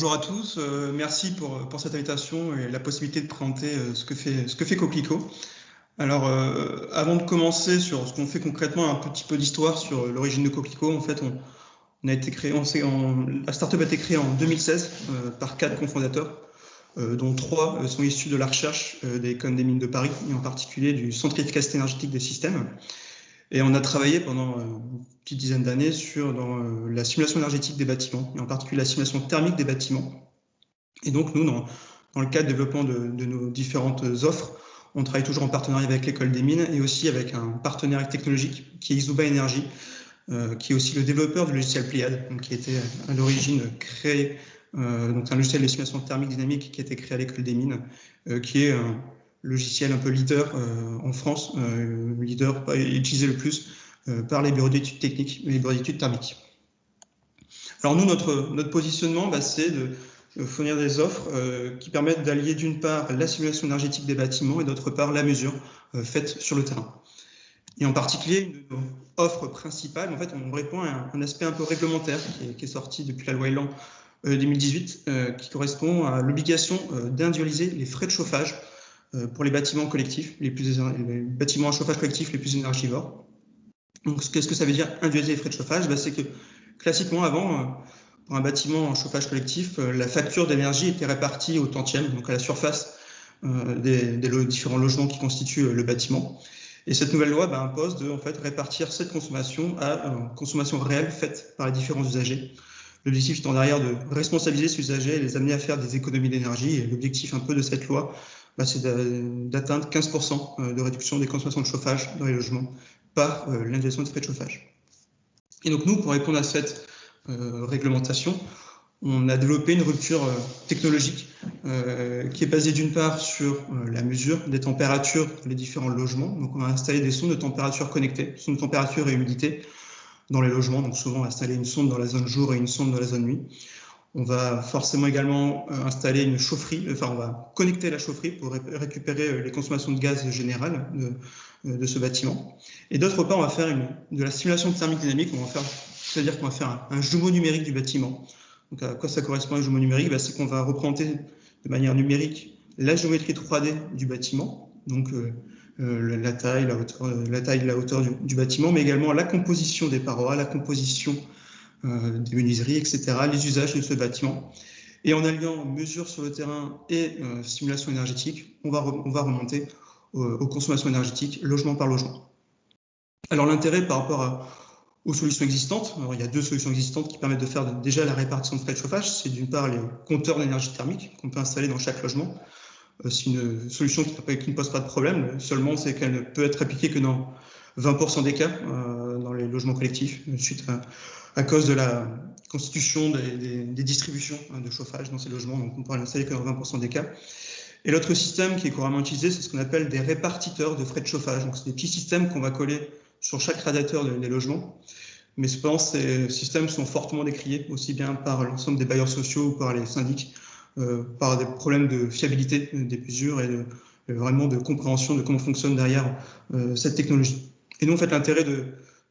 bonjour à tous, merci pour cette invitation et la possibilité de présenter ce que fait Coquelicot. Alors, avant de commencer sur ce qu'on fait concrètement, un petit peu d'histoire sur l'origine de Coquelicot. En fait, la startup a été créée en 2016 par 4 cofondateurs, dont 3 sont issus de la recherche des écoles des mines de Paris, et en particulier du Centre d'efficacité énergétique des systèmes. Et on a travaillé pendant une petite dizaine d'années dans la simulation énergétique des bâtiments, et en particulier la simulation thermique des bâtiments. Et donc nous, dans le cadre de développement de nos différentes offres, on travaille toujours en partenariat avec l'école des mines et aussi avec un partenaire technologique qui est Isuba Energy, qui est aussi le développeur du logiciel Pléiade, donc qui était à l'origine créé, donc un logiciel de simulation thermique dynamique qui a été créé à l'école des mines, qui est un logiciel un peu leader en France, leader utilisé le plus par les bureaux d'études techniques et les bureaux d'études thermiques. Alors nous, notre positionnement, c'est de fournir des offres qui permettent d'allier d'une part la simulation énergétique des bâtiments et d'autre part la mesure faite sur le terrain. Et en particulier, une de nos offres principales, en fait, on répond à un aspect un peu réglementaire qui est sorti depuis la loi Elan 2018, qui correspond à l'obligation d'individualiser les frais de chauffage pour les bâtiments collectifs, les bâtiments à chauffage collectif les plus énergivores. Donc, qu'est-ce que ça veut dire individualiser les frais de chauffage? C'est que classiquement, avant, pour un bâtiment en chauffage collectif, la facture d'énergie était répartie au tantième, donc à la surface des différents logements qui constituent le bâtiment. Et cette nouvelle loi impose de répartir cette consommation à consommation réelle faite par les différents usagers. L'objectif étant derrière de responsabiliser ces usagers et les amener à faire des économies d'énergie. Et l'objectif un peu de cette loi, c'est d'atteindre 15% de réduction des consommations de chauffage dans les logements par l'individualisation des frais de chauffage. Et donc nous, pour répondre à cette réglementation, on a développé une rupture technologique qui est basée d'une part sur la mesure des températures dans les différents logements. Donc on a installé des sondes de température connectées, sondes de température et humidité dans les logements. Donc souvent on va installer une sonde dans la zone jour et une sonde dans la zone nuit. On va forcément également installer une chaufferie, on va connecter la chaufferie pour récupérer les consommations de gaz générales de ce bâtiment. Et d'autre part, on va faire de la simulation thermique dynamique, c'est-à-dire qu'on va faire un jumeau numérique du bâtiment. Donc à quoi ça correspond un jumeau numérique? C'est qu'on va représenter de manière numérique la géométrie 3D du bâtiment, donc la taille, la hauteur du bâtiment, mais également la composition des parois, la composition des menuiseries, etc., les usages de ce bâtiment. Et en alliant mesure sur le terrain et simulation énergétique, on va remonter aux consommations énergétiques logement par logement. Alors l'intérêt par rapport aux solutions existantes, alors il y a 2 solutions existantes qui permettent de faire déjà la répartition de frais de chauffage. C'est d'une part les compteurs d'énergie thermique qu'on peut installer dans chaque logement. C'est une solution qui ne pose pas de problème, seulement c'est qu'elle ne peut être appliquée que dans 20% des cas dans les logements collectifs, suite à cause de la constitution des distributions de chauffage dans ces logements, donc on pourra l'installer que dans 20% des cas. Et l'autre système qui est couramment utilisé, c'est ce qu'on appelle des répartiteurs de frais de chauffage. Donc c'est des petits systèmes qu'on va coller sur chaque radiateur des logements. Mais cependant, ces systèmes sont fortement décriés, aussi bien par l'ensemble des bailleurs sociaux ou par les syndics, par des problèmes de fiabilité des mesures et vraiment de compréhension de comment fonctionne derrière cette technologie. Et nous, en fait, l'intérêt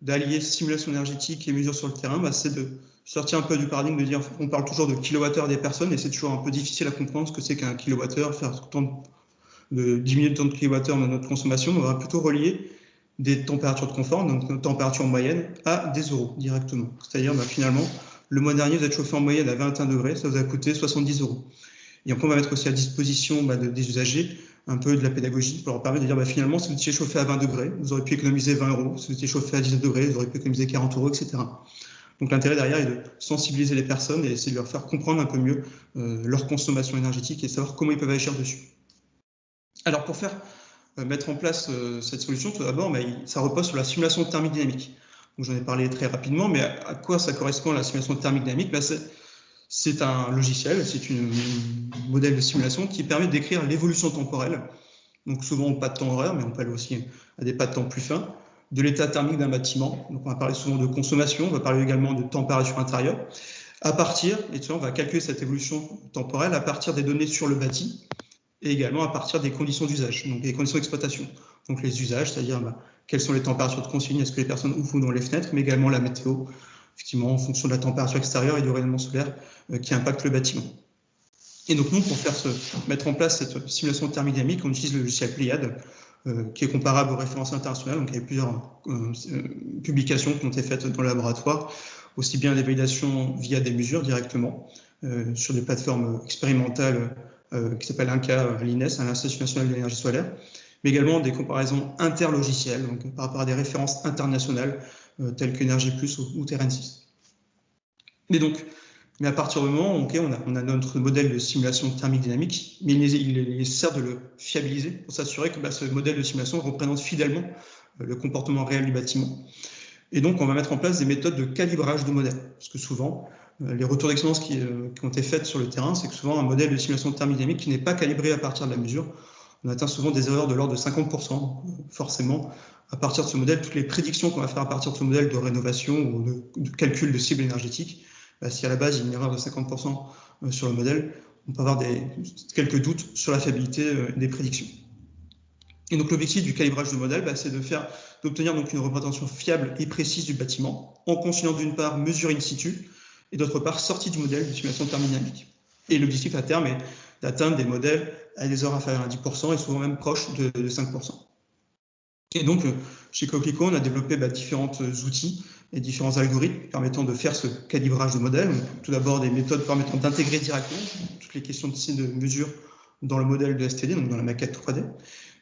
d'allier simulation énergétique et mesures sur le terrain, c'est de sortir un peu du paradigme de dire on parle toujours de kilowattheure des personnes et c'est toujours un peu difficile à comprendre ce que c'est qu'un kilowattheure, faire diminuer le temps de kilowattheure de notre consommation. On va plutôt relier des températures de confort, donc une température moyenne, à des euros directement. C'est-à-dire finalement, le mois dernier, vous êtes chauffé en moyenne à 21 degrés, ça vous a coûté 70 euros. Et après, on va mettre aussi à disposition des usagers un peu de la pédagogie pour leur permettre de dire finalement, si vous étiez chauffé à 20 degrés, vous aurez pu économiser 20 euros. Si vous étiez chauffé à 19 degrés, vous aurez pu économiser 40 euros, etc. Donc l'intérêt derrière est de sensibiliser les personnes et essayer de leur faire comprendre un peu mieux leur consommation énergétique et savoir comment ils peuvent agir dessus. Alors pour mettre en place cette solution, tout d'abord, ça repose sur la simulation thermique dynamique. Donc j'en ai parlé très rapidement, mais à quoi ça correspond la simulation thermique dynamique? C'est un logiciel, c'est un modèle de simulation qui permet de décrire l'évolution temporelle, donc souvent au pas de temps horaire, mais on peut aller aussi à des pas de temps plus fins, de l'état thermique d'un bâtiment. Donc on va parler souvent de consommation, on va parler également de température intérieure, on va calculer cette évolution temporelle à partir des données sur le bâti, et également à partir des conditions d'usage, donc les conditions d'exploitation. Donc les usages, c'est-à-dire quelles sont les températures de consigne, est-ce que les personnes ouvrent dans les fenêtres, mais également la météo, effectivement en fonction de la température extérieure et du rayonnement solaire qui impacte le bâtiment. Et donc nous, pour mettre en place cette simulation thermodynamique, on utilise le logiciel Pléiade, qui est comparable aux références internationales. Donc il y a plusieurs publications qui ont été faites dans le laboratoire, aussi bien des validations via des mesures directement, sur des plateformes expérimentales qui s'appellent INCA à l'INES, à l'Institut national de l'énergie solaire, mais également des comparaisons interlogicielles, donc par rapport à des références internationales telles qu'Energie Plus ou Terrain 6. Mais à partir du moment où on a notre modèle de simulation thermique dynamique, mais il est nécessaire de le fiabiliser pour s'assurer que ce modèle de simulation représente fidèlement le comportement réel du bâtiment. Et donc, on va mettre en place des méthodes de calibrage de modèle. Parce que souvent, les retours d'expérience qui ont été faits sur le terrain, c'est que souvent, un modèle de simulation thermique dynamique qui n'est pas calibré à partir de la mesure, on atteint souvent des erreurs de l'ordre de 50%. Forcément, à partir de ce modèle, toutes les prédictions qu'on va faire à partir de ce modèle de rénovation ou de calcul de cible énergétique, si à la base il y a une erreur de 50% sur le modèle, on peut avoir quelques doutes sur la fiabilité des prédictions. Et donc l'objectif du calibrage de modèle, c'est d'obtenir donc une représentation fiable et précise du bâtiment, en conciliant d'une part mesure in situ, et d'autre part sortie du modèle de simulation thermodynamique. Et l'objectif à terme est d'atteindre des modèles à des erreurs inférieures à 10% et souvent même proches de 5%. Et donc, chez Coquelicot, on a développé différents outils et différents algorithmes permettant de faire ce calibrage de modèle. Tout d'abord, des méthodes permettant d'intégrer directement toutes les questions de mesure dans le modèle de STD, donc dans la maquette 3D,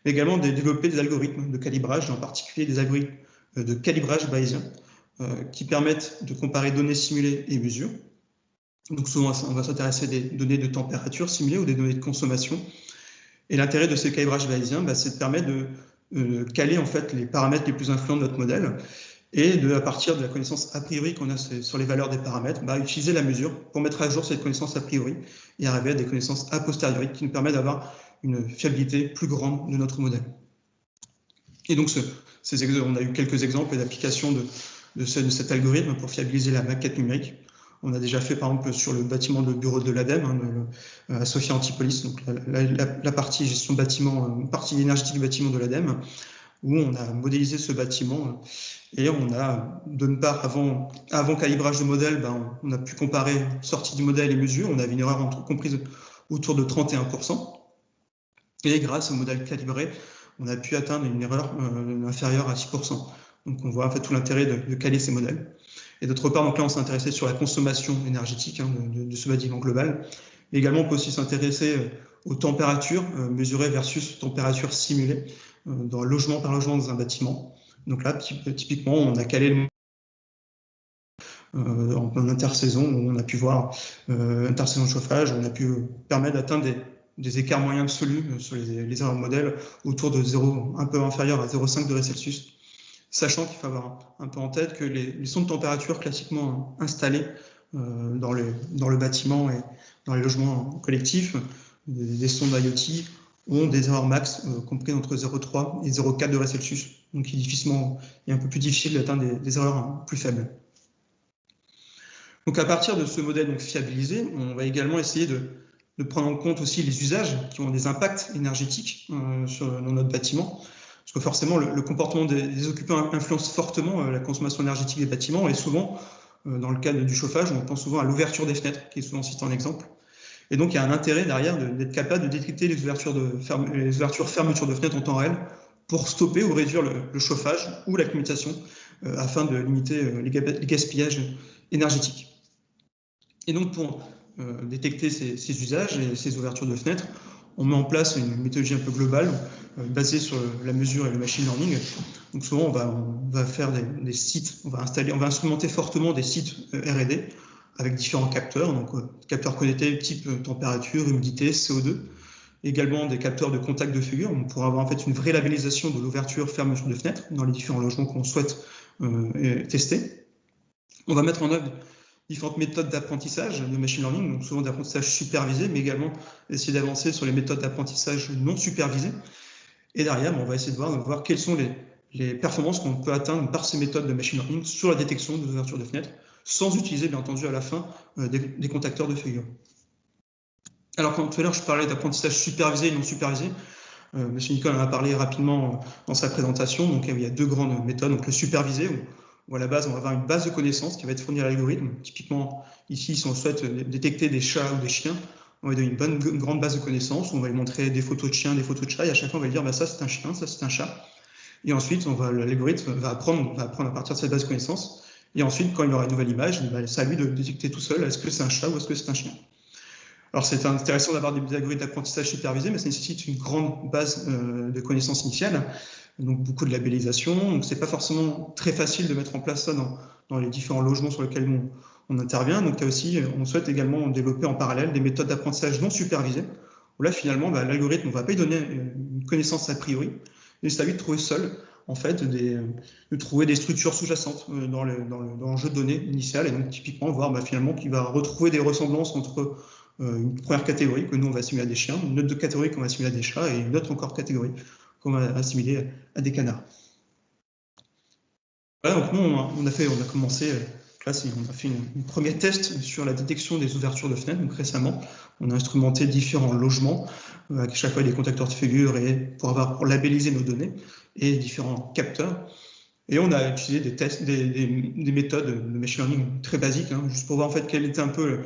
mais également de développer des algorithmes de calibrage, en particulier des algorithmes de calibrage bayésien, qui permettent de comparer données simulées et mesures. Donc souvent, on va s'intéresser à des données de température simulées ou des données de consommation. Et l'intérêt de ces calibrages bayésiens, c'est de permettre de caler en fait les paramètres les plus influents de notre modèle et à partir de la connaissance a priori qu'on a sur les valeurs des paramètres, utiliser la mesure pour mettre à jour cette connaissance a priori et arriver à des connaissances a posteriori qui nous permettent d'avoir une fiabilité plus grande de notre modèle. Et donc, on a eu quelques exemples d'application de cet algorithme pour fiabiliser la maquette numérique. On a déjà fait, par exemple, sur le bâtiment de bureau de l'ADEME, à Sophia Antipolis, donc la partie gestion bâtiment, partie énergétique du bâtiment de l'ADEME, où on a modélisé ce bâtiment et on a, d'une part, avant calibrage de modèle, on a pu comparer sortie du modèle et mesure. On avait une erreur comprise autour de 31%. Et grâce au modèle calibré, on a pu atteindre une erreur inférieure à 6%. Donc on voit en fait tout l'intérêt de caler ces modèles. Et d'autre part, donc là, on s'est intéressé sur la consommation énergétique de ce bâtiment global. Mais également, on peut aussi s'intéresser aux températures mesurées versus températures simulées logement par logement dans un bâtiment. Donc là, typiquement, on a calé en intersaison, où on a pu voir intersaison de chauffage, on a pu permettre d'atteindre des écarts moyens absolus sur les erreurs de modèle autour de 0, un peu inférieur à 0,5 degrés Celsius. Sachant qu'il faut avoir un peu en tête que les sondes de température classiquement installées dans le bâtiment et dans les logements collectifs, des sondes IoT, ont des erreurs max comprises entre 0,3 et 0,4 degrés Celsius. Donc il est un peu plus difficile d'atteindre des erreurs plus faibles. Donc à partir de ce modèle fiabilisé, on va également essayer de prendre en compte aussi les usages qui ont des impacts énergétiques dans notre bâtiment. Parce que forcément, le comportement des occupants influence fortement la consommation énergétique des bâtiments. Et souvent, dans le cas du chauffage, on pense souvent à l'ouverture des fenêtres, qui est souvent cité en exemple. Et donc, il y a un intérêt derrière d'être capable de détecter les ouvertures-fermetures de fenêtres en temps réel pour stopper ou réduire le chauffage ou la climatisation afin de limiter les gaspillages énergétiques. Et donc, pour détecter ces usages et ces ouvertures de fenêtres, on met en place une méthodologie un peu globale basée sur la mesure et le machine learning. Donc souvent, on va faire des sites, on va instrumenter fortement des sites R&D avec différents capteurs, donc capteurs connectés type température, humidité, CO2, également des capteurs de contact de figure. On pourra avoir en fait une vraie labellisation de l'ouverture, fermeture de fenêtres dans les différents logements qu'on souhaite tester. On va mettre en œuvre différentes méthodes d'apprentissage de machine learning, donc souvent d'apprentissage supervisé, mais également essayer d'avancer sur les méthodes d'apprentissage non supervisées. Et derrière, on va essayer de voir quelles sont les performances qu'on peut atteindre par ces méthodes de machine learning sur la détection des ouvertures de fenêtres, sans utiliser, bien entendu, à la fin, des contacteurs de figure. Alors, quand tout à l'heure, je parlais d'apprentissage supervisé et non supervisé, M. Nicole en a parlé rapidement dans sa présentation. Donc, il y a deux grandes méthodes. Donc, le supervisé, où où à la base, on va avoir une base de connaissances qui va être fournie à l'algorithme. Typiquement, ici, si on souhaite détecter des chats ou des chiens, on va donner une grande base de connaissances, on va lui montrer des photos de chiens, des photos de chats, et à chaque fois, on va lui dire, bah, ça, c'est un chien, ça, c'est un chat. Et ensuite, l'algorithme va apprendre à partir de cette base de connaissances. Et ensuite, quand il aura une nouvelle image, bah, c'est à lui de détecter tout seul, est-ce que c'est un chat ou est-ce que c'est un chien. Alors, c'est intéressant d'avoir des algorithmes d'apprentissage supervisés, mais ça nécessite une grande base de connaissances initiales, donc beaucoup de labellisation. Donc, c'est pas forcément très facile de mettre en place ça dans les différents logements sur lesquels on intervient. Donc, on souhaite également développer en parallèle des méthodes d'apprentissage non supervisées, où là, finalement, bah, l'algorithme, on va pas lui donner une connaissance a priori, mais c'est à lui de trouver seul, en fait, de trouver des structures sous-jacentes dans le jeu de données initial, et donc typiquement voir bah, finalement qu'il va retrouver des ressemblances entre une première catégorie que nous on va assimiler à des chiens, une autre catégorie qu'on va assimiler à des chats, et une autre encore catégorie qu'on va assimiler à des canards. Voilà, donc nous on a commencé, là on a fait une premier test sur la détection des ouvertures de fenêtres. Donc récemment, on a instrumenté différents logements, avec chaque fois des contacteurs de figures et pour labelliser nos données, et différents capteurs. Et on a utilisé des tests, des méthodes de machine learning très basiques, hein, juste pour voir en fait quel était un peu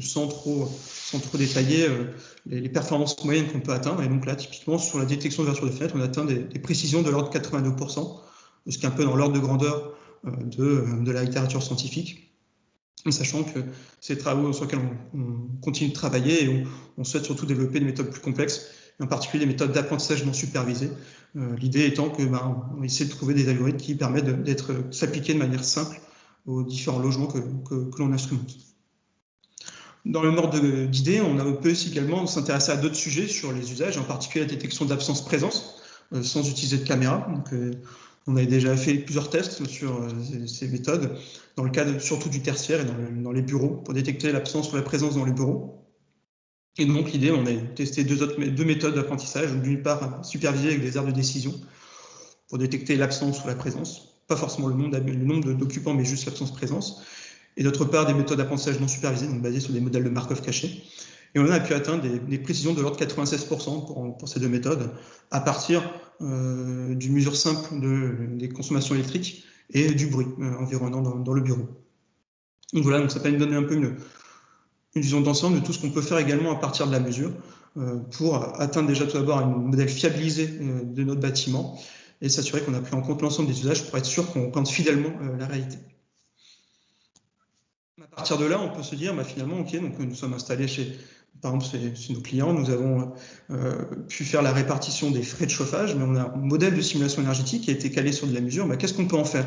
sans trop détailler les performances moyennes qu'on peut atteindre. Et donc là, typiquement, sur la détection d'ouverture de fenêtres, on atteint des précisions de l'ordre de 82%, ce qui est un peu dans l'ordre de grandeur de la littérature scientifique. En sachant que c'est des travaux sur lesquels on continue de travailler et on souhaite surtout développer des méthodes plus complexes, et en particulier des méthodes d'apprentissage non supervisé. L'idée étant que on essaie de trouver des algorithmes qui permettent de s'appliquer de manière simple aux différents logements que l'on instrumente. Dans le même ordre d'idées, on peut aussi également s'intéresser à d'autres sujets sur les usages, en particulier la détection d'absence-présence, sans utiliser de caméra. Donc, on avait déjà fait plusieurs tests sur ces méthodes, dans le cadre surtout du tertiaire et dans les bureaux, pour détecter l'absence ou la présence dans les bureaux. Et donc l'idée, on a testé deux méthodes d'apprentissage, d'une part supervisée avec des aires de décision, pour détecter l'absence ou la présence, pas forcément le nombre d'occupants, mais juste l'absence-présence, et d'autre part des méthodes d'apprentissage non supervisées, donc basées sur des modèles de Markov cachés. Et on a pu atteindre des précisions de l'ordre de 96% pour ces deux méthodes, à partir d'une mesure simple des consommations électriques et du bruit environnant dans le bureau. Donc voilà, donc ça permet de donner un peu une vision d'ensemble de tout ce qu'on peut faire également à partir de la mesure pour atteindre déjà tout d'abord un modèle fiabilisé de notre bâtiment et s'assurer qu'on a pris en compte l'ensemble des usages pour être sûr qu'on représente fidèlement la réalité. À partir de là, on peut se dire, bah, finalement, ok, donc nous sommes installés par exemple, chez nos clients, nous avons pu faire la répartition des frais de chauffage, mais on a un modèle de simulation énergétique qui a été calé sur de la mesure. Bah, qu'est-ce qu'on peut en faire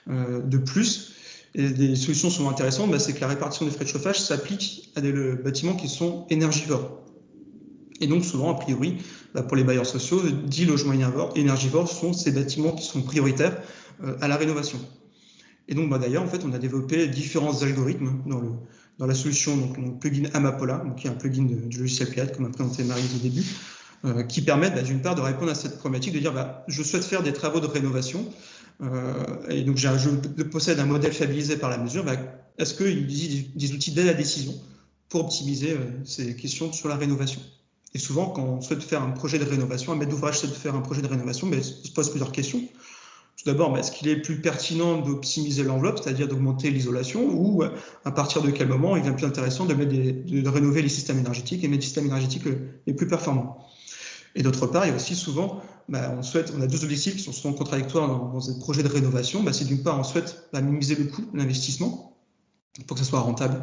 de plus? Et des solutions souvent intéressantes, bah, c'est que la répartition des frais de chauffage s'applique à des bâtiments qui sont énergivores. Et donc souvent, a priori, bah, pour les bailleurs sociaux, 10 logements énergivores sont ces bâtiments qui sont prioritaires à la rénovation. Et donc, bah, d'ailleurs, en fait, on a développé différents algorithmes dans la solution, donc le plugin Amapola, qui est un plugin du logiciel CAD, comme a présenté Marie au début, qui permettent bah, d'une part de répondre à cette problématique, de dire bah, je souhaite faire des travaux de rénovation, et donc je possède un modèle fiabilisé par la mesure, bah, est-ce qu'il existe des outils d'aide à la décision pour optimiser ces questions sur la rénovation? Et souvent, quand on souhaite faire un projet de rénovation, un maître d'ouvrage souhaite faire un projet de rénovation, mais il se pose plusieurs questions. Tout d'abord, est-ce qu'il est plus pertinent d'optimiser l'enveloppe, c'est-à-dire d'augmenter l'isolation, ou à partir de quel moment il devient plus intéressant de rénover les systèmes énergétiques et mettre les systèmes énergétiques les plus performants? Et d'autre part, il y a aussi souvent, on a deux objectifs qui sont souvent contradictoires dans ces projets de rénovation. C'est d'une part, on souhaite minimiser le coût de l'investissement pour que ça soit rentable,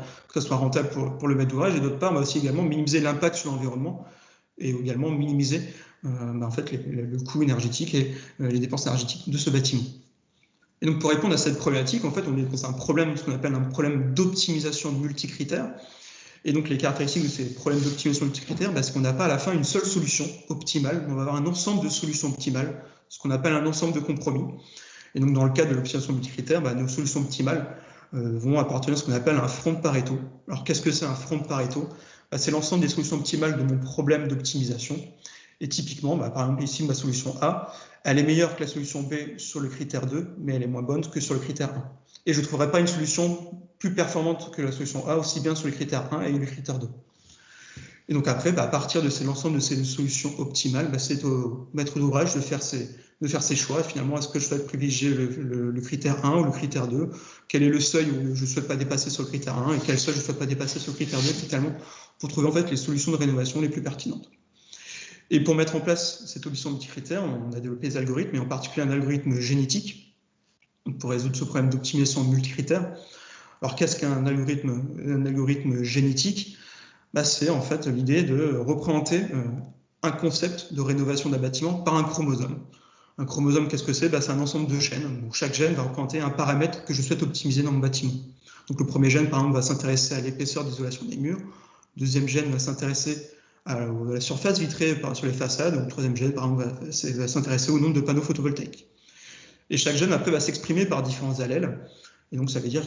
pour le maître d'ouvrage, et d'autre part, aussi également minimiser l'impact sur l'environnement et également minimiser en fait, le coût énergétique et les dépenses énergétiques de ce bâtiment. Et donc, pour répondre à cette problématique, en fait, on est dans un problème, ce qu'on appelle un problème d'optimisation multicritère. Et donc, les caractéristiques de ces problèmes d'optimisation multicritère, c'est qu'on n'a pas à la fin une seule solution optimale. On va avoir un ensemble de solutions optimales, ce qu'on appelle un ensemble de compromis. Et donc, dans le cas de l'optimisation multicritère, nos solutions optimales vont appartenir à ce qu'on appelle un front de Pareto. Alors, qu'est-ce que c'est un front de Pareto? C'est l'ensemble des solutions optimales de mon problème d'optimisation. Et typiquement, par exemple, ici, ma solution A, elle est meilleure que la solution B sur le critère 2, mais elle est moins bonne que sur le critère 1. Et je ne trouverai pas une solution plus performante que la solution A, aussi bien sur le critère 1 et le critère 2. Et donc après, à partir de l'ensemble de ces solutions optimales, c'est au maître d'ouvrage de faire ses choix. Finalement, est-ce que je souhaite privilégier le critère 1 ou le critère 2? Quel est le seuil où je ne souhaite pas dépasser sur le critère 1 et quel seuil je ne souhaite pas dépasser sur le critère 2, finalement, pour trouver en fait les solutions de rénovation les plus pertinentes. Et pour mettre en place cette option multicritère, on a développé des algorithmes, et en particulier un algorithme génétique pour résoudre ce problème d'optimisation multicritère. Alors qu'est-ce qu'un algorithme génétique? C'est en fait l'idée de représenter un concept de rénovation d'un bâtiment par un chromosome. Un chromosome, qu'est-ce que c'est? C'est un ensemble de gènes. Donc, chaque gène va représenter un paramètre que je souhaite optimiser dans mon bâtiment. Donc le premier gène, par exemple, va s'intéresser à l'épaisseur d'isolation des murs. Le deuxième gène va s'intéresser à la surface vitrée sur les façades. Le troisième gène, par exemple, va s'intéresser au nombre de panneaux photovoltaïques. Et chaque gène, après, va s'exprimer par différents allèles. Et donc, ça veut dire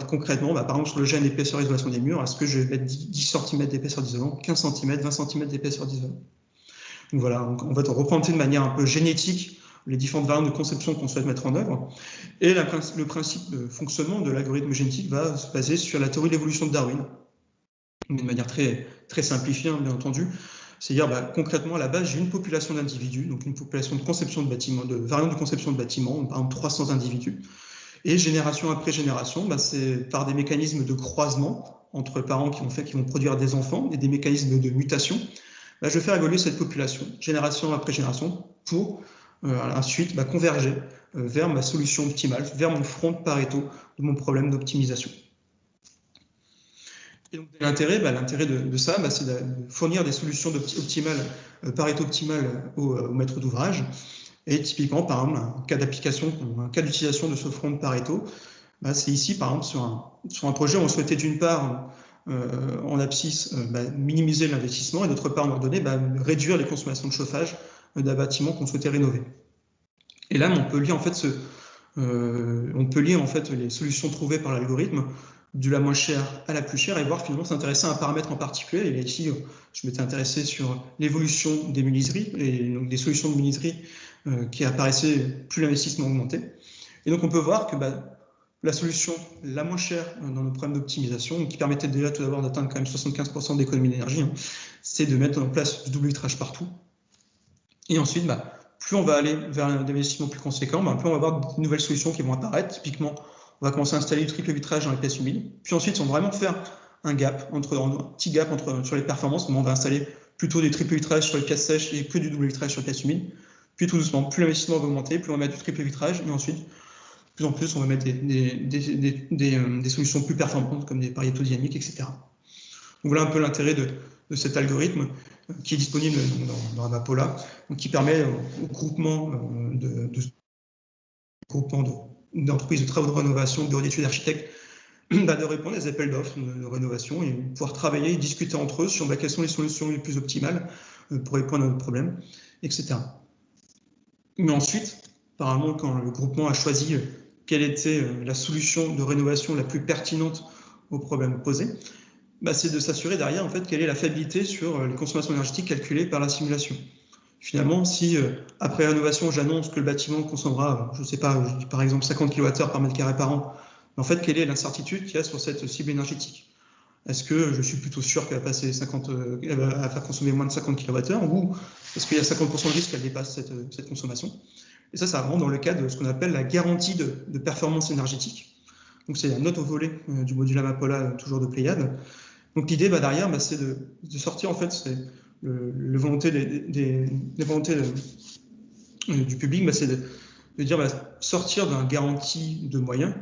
concrètement, par exemple, sur le gène épaisseur isolation des murs, est-ce que je vais mettre 10 cm d'épaisseur d'isolant, 15 cm, 20 cm d'épaisseur d'isolant? Donc voilà, on va représenter de manière un peu génétique les différentes variantes de conception qu'on souhaite mettre en œuvre. Et le principe de fonctionnement de l'algorithme génétique va se baser sur la théorie de l'évolution de Darwin, de manière très, très simplifiée, bien entendu. C'est-à-dire, concrètement, à la base, j'ai une population d'individus, donc une population de conception de bâtiments, de variantes de conception de bâtiments, par exemple 300 individus. Et génération après génération, c'est par des mécanismes de croisement entre parents qui vont produire des enfants et des mécanismes de mutation, je vais faire évoluer cette population, génération après génération, pour ensuite converger vers ma solution optimale, vers mon front de Pareto de mon problème d'optimisation. Et donc l'intérêt de ça, c'est de fournir des solutions optimales, Pareto optimales au maître d'ouvrage. Et typiquement, par exemple, un cas d'application, un cas d'utilisation de ce front de Pareto, c'est ici, par exemple, sur un projet où on souhaitait d'une part, en abscisse, minimiser l'investissement et d'autre part, en ordonnée, réduire les consommations de chauffage d'un bâtiment qu'on souhaitait rénover. Et là, on peut lier en fait, les solutions trouvées par l'algorithme de la moins chère à la plus chère et voir finalement s'intéresser à un paramètre en particulier. Et ici, je m'étais intéressé sur l'évolution des menuiseries et donc des solutions de menuiserie qui apparaissaient plus l'investissement augmentait. Et donc on peut voir que la solution la moins chère dans nos problèmes d'optimisation, qui permettait déjà tout d'abord d'atteindre quand même 75% d'économie d'énergie, c'est de mettre en place du double vitrage partout. Et ensuite, plus on va aller vers un investissement plus conséquent, plus on va avoir de nouvelles solutions qui vont apparaître. Typiquement, on va commencer à installer du triple vitrage dans les pièces humides. Puis ensuite, on va vraiment faire un petit gap sur les performances. On va installer plutôt des triple vitrages sur les pièces sèches et que du double vitrage sur les pièces humides. Puis tout doucement, plus l'investissement va augmenter, plus on va mettre du triple vitrage. Et ensuite, de plus en plus, on va mettre des solutions plus performantes comme des Pareto dynamiques, etc. Donc voilà un peu l'intérêt de cet algorithme qui est disponible dans Amapola, qui permet au groupement d'entreprises de travaux de rénovation, de bureaux d'études d'architectes, de répondre à des appels d'offres de rénovation et pouvoir travailler et discuter entre eux sur quelles sont les solutions les plus optimales pour répondre à notre problème, etc. Mais ensuite, apparemment, quand le groupement a choisi quelle était la solution de rénovation la plus pertinente au problème posé, c'est de s'assurer derrière en fait, quelle est la fiabilité sur les consommations énergétiques calculées par la simulation. Finalement, si après rénovation, j'annonce que le bâtiment consommera, je ne sais pas, par exemple 50 kWh par mètre carré par an, en fait, quelle est l'incertitude qu'il y a sur cette cible énergétique? Est-ce que je suis plutôt sûr qu'elle va faire consommer moins de 50 kWh ou est-ce qu'il y a 50% de risque qu'elle dépasse cette consommation? Et ça rentre dans le cadre de ce qu'on appelle la garantie de performance énergétique. Donc c'est un autre volet du module Amapola, toujours de Pléiades. Donc l'idée derrière, c'est de sortir en fait, les volontés du public, c'est de dire sortir d'une garantie de moyens,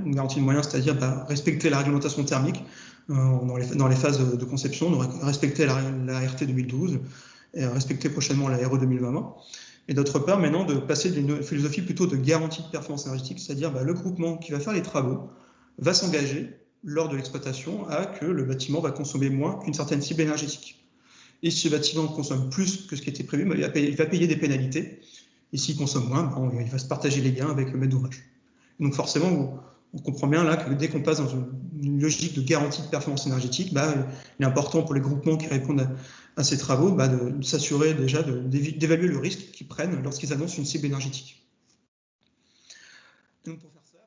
c'est-à-dire respecter la réglementation thermique dans les phases de conception, respecter la RT 2012 et respecter prochainement la RE 2020. Et d'autre part, maintenant, de passer d'une philosophie plutôt de garantie de performance énergétique, c'est-à-dire le groupement qui va faire les travaux va s'engager lors de l'exploitation à que le bâtiment va consommer moins qu'une certaine cible énergétique. Et si ce bâtiment consomme plus que ce qui était prévu, il va payer des pénalités. Et s'il consomme moins, il va se partager les gains avec le maître d'ouvrage. Donc forcément, on comprend bien là que dès qu'on passe dans une logique de garantie de performance énergétique, il est important pour les groupements qui répondent à ces travaux de s'assurer déjà d'évaluer le risque qu'ils prennent lorsqu'ils annoncent une cible énergétique. Donc pour faire ça,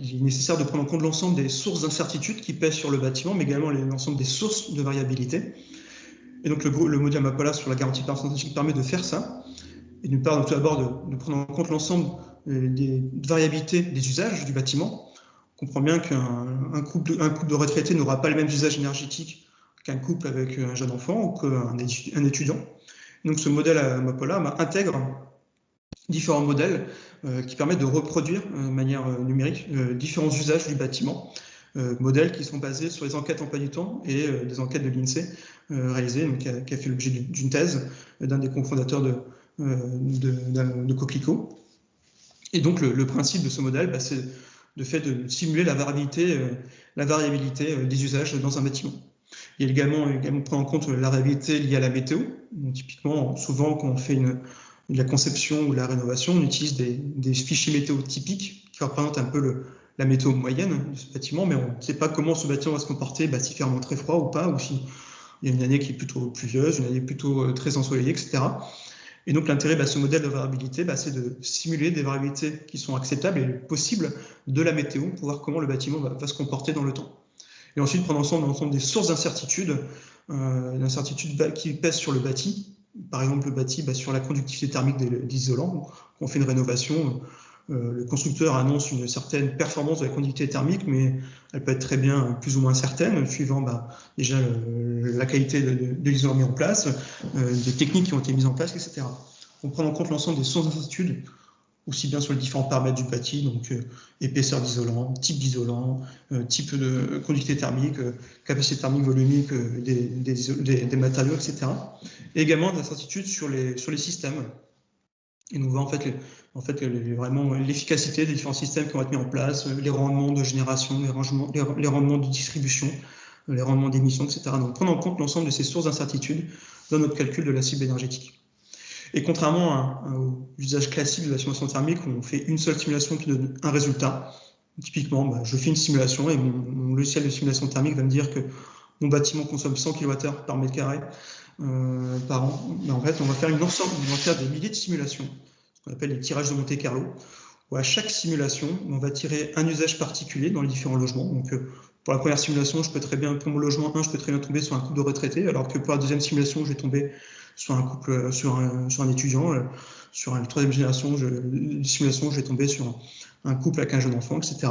il est nécessaire de prendre en compte l'ensemble des sources d'incertitude qui pèsent sur le bâtiment, mais également l'ensemble des sources de variabilité. Et donc le modèle Amapola sur la garantie performance énergétique permet de faire ça, et d'une part tout d'abord de prendre en compte l'ensemble des variabilités des usages du bâtiment. On comprend bien qu'un couple de retraités n'aura pas les mêmes usages énergétiques qu'un couple avec un jeune enfant ou qu'un étudiant. Donc ce modèle Amapola intègre différents modèles qui permettent de reproduire de manière numérique différents usages du bâtiment, modèles qui sont basés sur les enquêtes emploi du temps et des enquêtes de l'INSEE réalisées, donc, qui a fait l'objet d'une thèse d'un des cofondateurs de Coquelicot. Et donc le principe de ce modèle, c'est le fait de simuler la variabilité des usages dans un bâtiment. Il y a également prendre en compte la variabilité liée à la météo. Donc, typiquement, souvent, quand on fait de la conception ou de la rénovation, on utilise des fichiers météo typiques qui représentent un peu la météo moyenne de ce bâtiment, mais on ne sait pas comment ce bâtiment va se comporter, s'il fait vraiment très froid ou pas, ou s'il y a une année qui est plutôt pluvieuse, une année plutôt très ensoleillée, etc. Et donc l'intérêt de ce modèle de variabilité, c'est de simuler des variabilités qui sont acceptables et possibles de la météo pour voir comment le bâtiment va se comporter dans le temps. Et ensuite prendre l'ensemble des sources d'incertitudes qui pèsent sur le bâti. Par exemple, le bâti sur la conductivité thermique des isolants. Quand on fait une rénovation, le constructeur annonce une certaine performance de la conductivité thermique, mais elle peut être très bien plus ou moins certaine, suivant déjà la qualité de l'isolant mis en place, des techniques qui ont été mises en place, etc. On prend en compte l'ensemble des sources d'incertitudes, aussi bien sur les différents paramètres du bâti, donc épaisseur d'isolant, type d'isolant, type de conductivité thermique, capacité thermique volumique des matériaux, etc. Et également des incertitudes sur les systèmes. Et nous voit vraiment l'efficacité des différents systèmes qui vont être mis en place, les rendements de génération, les rendements de distribution, les rendements d'émission, etc. Donc prendre en compte l'ensemble de ces sources d'incertitude dans notre calcul de la cible énergétique. Et contrairement au usage classique de la simulation thermique, où on fait une seule simulation qui donne un résultat, typiquement, je fais une simulation et mon logiciel de simulation thermique va me dire que mon bâtiment consomme 100 kWh par mètre carré par an. Mais en fait, on va faire des milliers de simulations, ce qu'on appelle les tirages de Monte-Carlo, où à chaque simulation, on va tirer un usage particulier dans les différents logements. Donc, pour la première simulation, pour mon logement 1, je peux très bien tomber sur un couple de retraités, alors que pour la deuxième simulation, je vais tomber sur un couple, sur un étudiant. Sur une troisième simulation, je vais tomber sur un couple avec un jeune enfant, etc.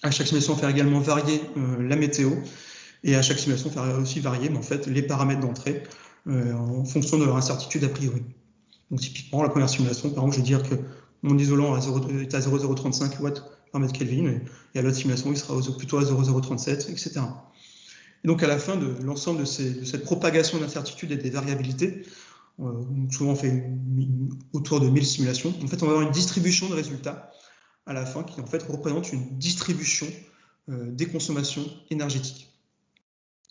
À chaque simulation, on va faire également varier la météo, et à chaque simulation, on va faire aussi varier les paramètres d'entrée en fonction de leur incertitude a priori. Donc typiquement, la première simulation, par exemple, je vais dire que mon isolant est à 0,035 watts par mètre Kelvin, et à l'autre simulation, il sera plutôt à 0,037, etc. Et donc à la fin de l'ensemble de cette propagation d'incertitude et des variabilités, souvent on fait autour de 1000 simulations, en fait on va avoir une distribution de résultats à la fin qui en fait représente une distribution des consommations énergétiques.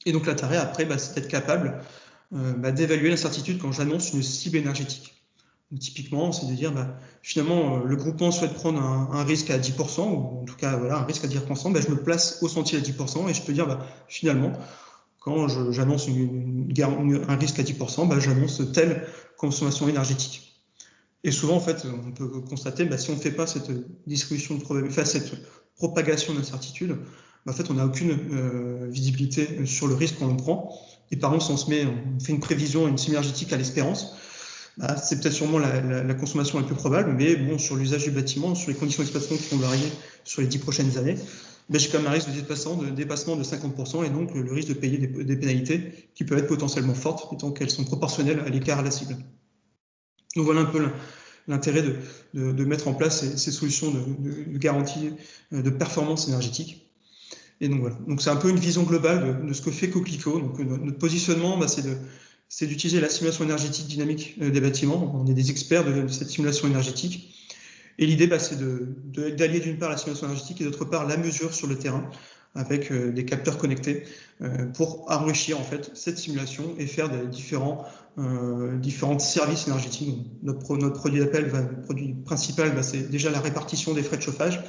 Et donc l'intérêt après, c'est d'être capable d'évaluer l'incertitude quand j'annonce une cible énergétique. Donc, typiquement, c'est de dire, finalement, le groupement souhaite prendre un risque à 10%, ou en tout cas, un risque à 10%, je me place au sentier à 10%, et je peux dire, finalement, quand j'annonce un risque à 10%, j'annonce telle consommation énergétique. Et souvent, en fait, on peut constater, si on ne fait pas cette distribution de probabilité, cette propagation d'incertitude, en fait, on n'a aucune visibilité sur le risque qu'on prend. Et par exemple, si on fait une prévision, une cible énergétique à l'espérance, c'est peut-être sûrement la consommation la plus probable, mais bon, sur l'usage du bâtiment, sur les conditions d'exploitation qui vont varier sur les 10 prochaines années, j'ai quand même un risque de dépassement de 50%, et donc le risque de payer des pénalités qui peuvent être potentiellement fortes, étant qu'elles sont proportionnelles à l'écart à la cible. Donc voilà un peu l'intérêt de mettre en place ces solutions de garantie de performance énergétique. Et donc voilà. Donc c'est un peu une vision globale de ce que fait Coquelicot. Donc notre positionnement, c'est d'utiliser la simulation énergétique dynamique des bâtiments. On est des experts de cette simulation énergétique. Et l'idée, c'est d'allier d'une part la simulation énergétique et d'autre part la mesure sur le terrain avec des capteurs connectés pour enrichir en fait cette simulation et faire des différents services énergétiques. Donc, notre produit d'appel, le produit principal, c'est déjà la répartition des frais de chauffage.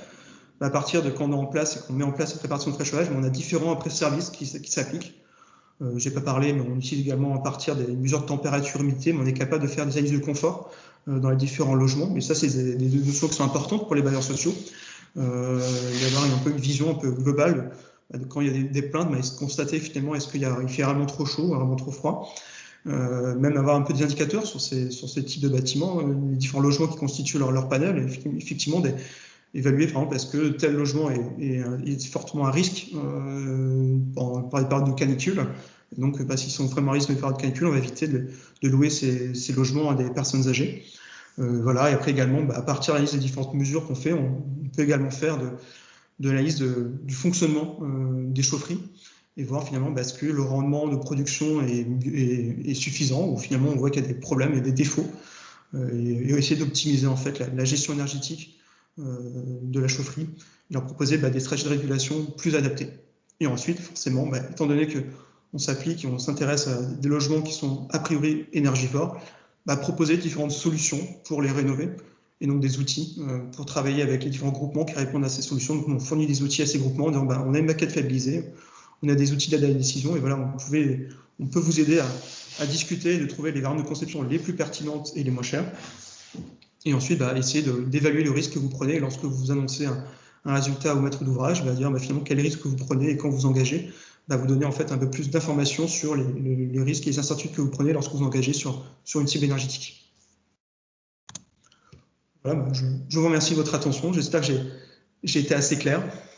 À partir de quand on est en place et qu'on met en place cette répartition de frais de chauffage, on a différents après-services qui s'appliquent. Je n'ai pas parlé, mais on utilise également à partir des mesures de température, humidité, mais on est capable de faire des analyses de confort dans les différents logements. Mais ça, c'est des notions qui sont importantes pour les bailleurs sociaux. Il y a un peu une vision un peu globale quand il y a des plaintes, constater finalement est-ce qu'il fait vraiment trop chaud, vraiment trop froid. Même avoir un peu des indicateurs sur ces types de bâtiments, les différents logements qui constituent leur panel, et effectivement évaluer par exemple est-ce que tel logement est fortement à risque par les périodes de canicule. Donc s'ils sont vraiment à risque de période de canicule, on va éviter de louer ces logements à des personnes âgées. Voilà, et après également, à partir de la liste des différentes mesures qu'on fait, on peut également faire de la liste du fonctionnement des chaufferies et voir finalement est-ce que le rendement de production est suffisant ou finalement on voit qu'il y a des problèmes et des défauts et essayer d'optimiser en fait la gestion énergétique de la chaufferie, et leur proposer des stratégies de régulation plus adaptées. Et ensuite, forcément, étant donné qu'on s'applique et on s'intéresse à des logements qui sont a priori énergivores, proposer différentes solutions pour les rénover et donc des outils pour travailler avec les différents groupements qui répondent à ces solutions. Donc on fournit des outils à ces groupements en disant on a une maquette fiabilisée, on a des outils d'aide à la décision et voilà, on peut vous aider à discuter et de trouver les variantes de conception les plus pertinentes et les moins chères. Et ensuite, essayer d'évaluer le risque que vous prenez. Et lorsque vous annoncez un résultat au maître d'ouvrage, dire finalement quel risque que vous prenez et quand vous engagez, vous donner en fait un peu plus d'informations sur les risques et les incertitudes que vous prenez lorsque vous engagez sur une cible énergétique. Voilà, je vous remercie de votre attention. J'espère que j'ai été assez clair.